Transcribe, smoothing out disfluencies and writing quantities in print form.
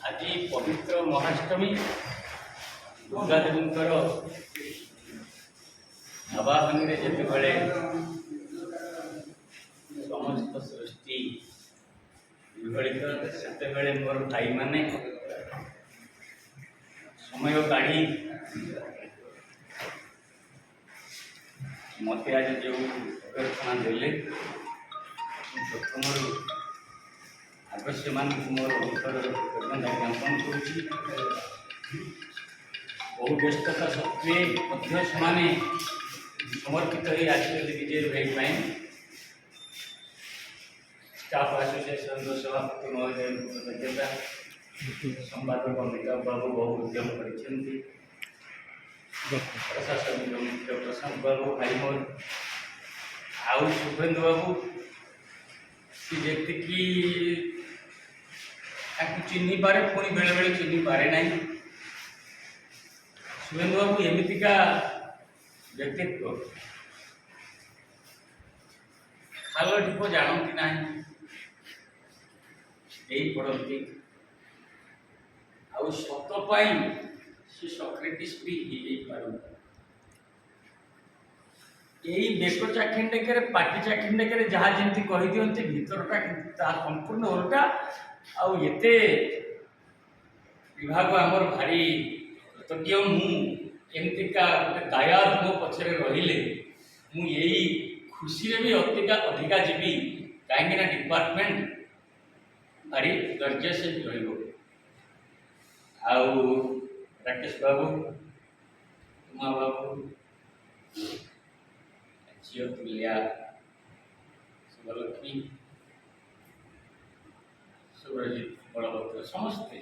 आज पवित्र महाष्टमी दुर्गा देवींकर आवाहन जिते समस्त सृष्टि विभलित से मोर भाई माने समय काढ़ी मत आज जो अभ्यर्थना देले प्रथम आग से मोर ज्ञापन कर बहु व्यस्तता सत्वे समर्पित हो आसिले विजय भाई स्टाफ एसोसिएशन सभापति महोदय कृतज्ञता संवादक अमिताभ बाबू बहु उद्यम कर प्रशासनिक मुख्य प्रशांत बाबू भाई मोर आउ शुभेन्दु बाबू सी जी चिन्ह पारे पुणी बेले बेले चिन्ह पारे ना शुभेन्दु बाबू एमतीका व्यक्तित्व खाल ढीप जानती ना पड़ती आउ सतपाई से सक्रेटिस भी पार यही बेक चाखिंडेक पाटी चाखिंडेक जहाँ जमी कही दिखती भीतरटा संपूर्ण ओल्टा आते विभाग आमर भारी कृतज्ञ मुमतीका गोटे दायाद मो पछरे रहिले यही खुशी भी अधिका जीवी कहीं डिपार्टमेंट भारी धैर्य से रही आउ राकेश बाबू उमा बाबू झील तुल्या शुभलक्ष्मी सुब्रजित बलभद्र समस्ते